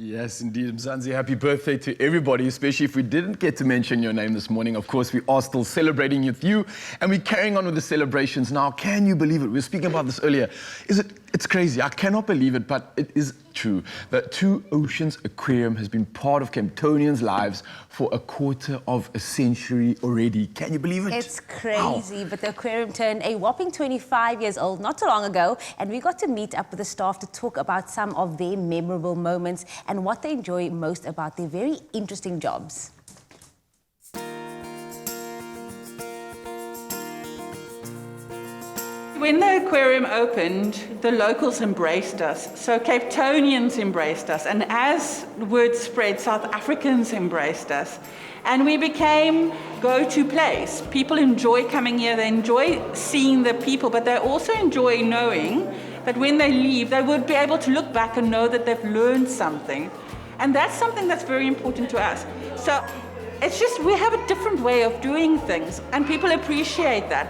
Yes, indeed, Mzansi. Happy birthday to everybody, especially if we didn't get to mention your name this morning. Of course, we are still celebrating with you, and we're carrying on with the celebrations now. Can you believe it? We were speaking about this earlier. It's crazy. I cannot believe it, but it is true. The Two Oceans Aquarium has been part of Camptonians' lives for a quarter of a century already. Can you believe it? It's crazy, but the aquarium turned a whopping 25 years old not too long ago, and we got to meet up with the staff to talk about some of their memorable moments and what they enjoy most about their very interesting jobs. When the aquarium opened, the locals embraced us. So Capetonians embraced us. And as word spread, South Africans embraced us. And we became go-to place. People enjoy coming here, they enjoy seeing the people, but they also enjoy knowing that when they leave, they would be able to look back and know that they've learned something. And that's something that's very important to us. So it's just, we have a different way of doing things, and people appreciate that.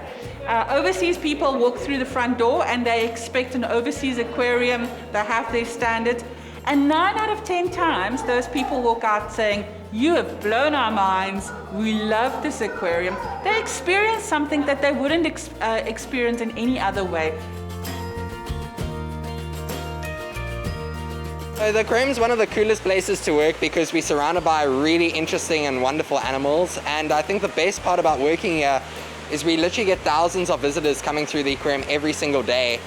Overseas people walk through the front door and they expect an overseas aquarium, they have their standards, and 9 out of 10 times those people walk out saying, "You have blown our minds, we love this aquarium." They experience something that they wouldn't experience in any other way. The aquarium is one of the coolest places to work because we're surrounded by really interesting and wonderful animals, and I think the best part about working here is we literally get thousands of visitors coming through the aquarium every single day,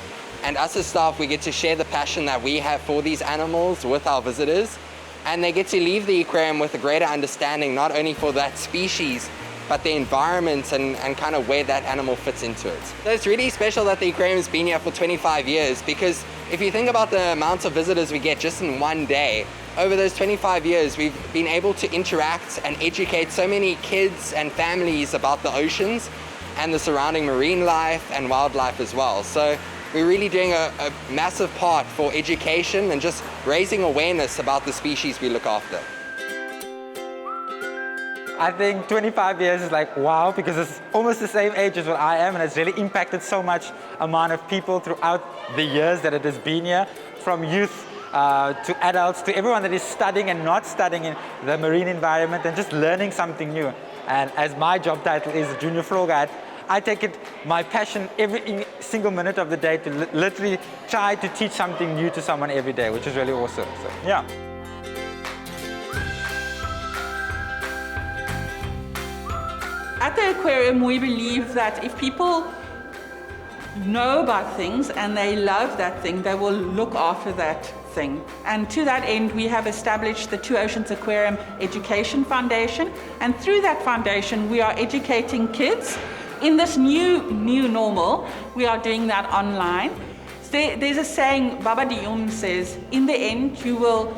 and us as staff, we get to share the passion that we have for these animals with our visitors, and they get to leave the aquarium with a greater understanding not only for that species but the environment and kind of where that animal fits into it. So it's really special that the aquarium has been here for 25 years because if you think about the amount of visitors we get just in one day, over those 25 years we've been able to interact and educate so many kids and families about the oceans and the surrounding marine life and wildlife as well. So we're really doing a massive part for education and just raising awareness about the species we look after. I think 25 years is like, wow, because it's almost the same age as what I am, and it's really impacted so much amount of people throughout the years that it has been here, from youth to adults, to everyone that is studying and not studying in the marine environment and just learning something new. And as my job title is Junior Floor Guide, I take it my passion every single minute of the day to literally try to teach something new to someone every day, which is really awesome. So, yeah. At the aquarium, we believe that if people know about things and they love that thing, they will look after that thing. And to that end, we have established the Two Oceans Aquarium Education Foundation. And through that foundation, we are educating kids. In this new normal, we are doing that online. There's a saying, Baba Dion says, in the end, you will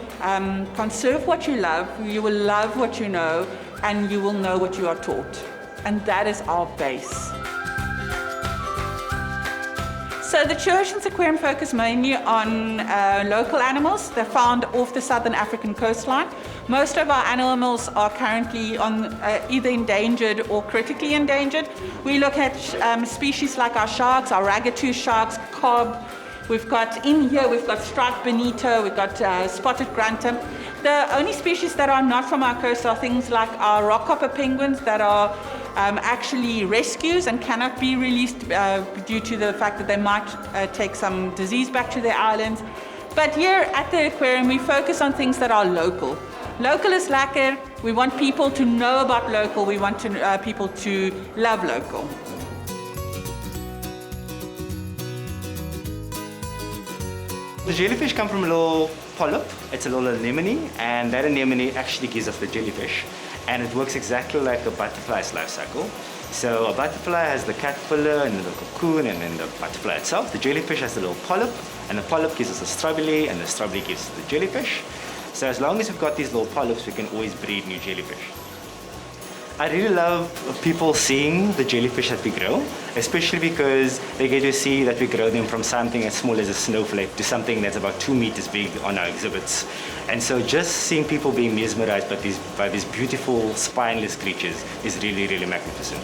conserve what you love, you will love what you know, and you will know what you are taught. And that is our base. So the Two Oceans Aquarium focus mainly on local animals. They're found off the southern African coastline. Most of our animals are currently on either endangered or critically endangered. We look at species like our sharks, our ragged-tooth sharks, cob. We've got striped bonito, we've got spotted grunter. The only species that are not from our coast are things like our rockhopper penguins that are actually rescues and cannot be released due to the fact that they might take some disease back to their islands. But here at the aquarium, we focus on things that are local. Local is lekker. We want people to know about local. We want people to love local. The jellyfish come from a little polyp. It's a little anemone, and that anemone actually gives us the jellyfish. And it works exactly like a butterfly's life cycle. So a butterfly has the caterpillar and the cocoon and then the butterfly itself. The jellyfish has the little polyp, and the polyp gives us the strawberry, and the strawberry gives us the jellyfish. So as long as we've got these little polyps, we can always breed new jellyfish. I really love people seeing the jellyfish that we grow, especially because they get to see that we grow them from something as small as a snowflake to something that's about 2 meters big on our exhibits. And so just seeing people being mesmerized by these beautiful spineless creatures is really, really magnificent.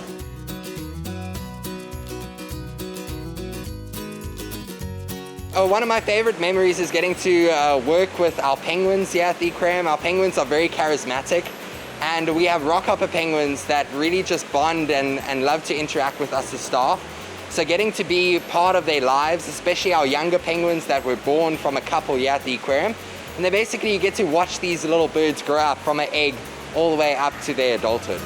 Oh, one of my favorite memories is getting to work with our penguins here at the aquarium. Our penguins are very charismatic, and we have rockhopper penguins that really just bond and love to interact with us as staff. So getting to be part of their lives, especially our younger penguins that were born from a couple here at the aquarium, and then basically you get to watch these little birds grow up from an egg all the way up to their adulthood.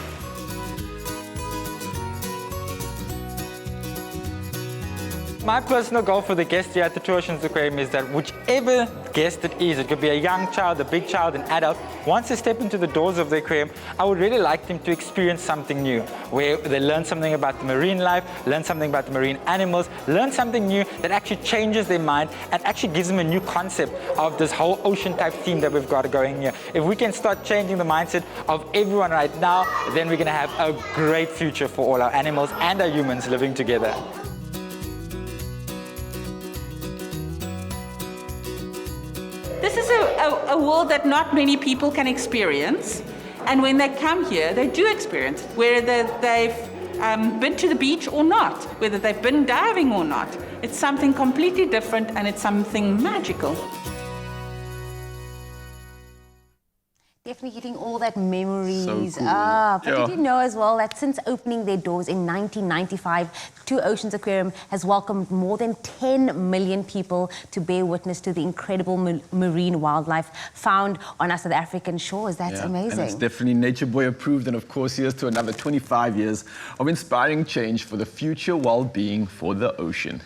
My personal goal for the guests here at the Two Oceans Aquarium is that whichever guest it is, it could be a young child, a big child, an adult, once they step into the doors of the aquarium, I would really like them to experience something new, where they learn something about the marine life, learn something about the marine animals, learn something new that actually changes their mind and actually gives them a new concept of this whole ocean type theme that we've got going here. If we can start changing the mindset of everyone right now, then we're going to have a great future for all our animals and our humans living together. This is a world that not many people can experience, and when they come here, they do experience, whether they've been to the beach or not, whether they've been diving or not. It's something completely different, and it's something magical. Definitely hitting all that memories. So cool. But did you know as well that since opening their doors in 1995, Two Oceans Aquarium has welcomed more than 10 million people to bear witness to the incredible marine wildlife found on our South African shores. That's amazing. And it's definitely Nature Boy approved. And of course, here's to another 25 years of inspiring change for the future well-being for the ocean.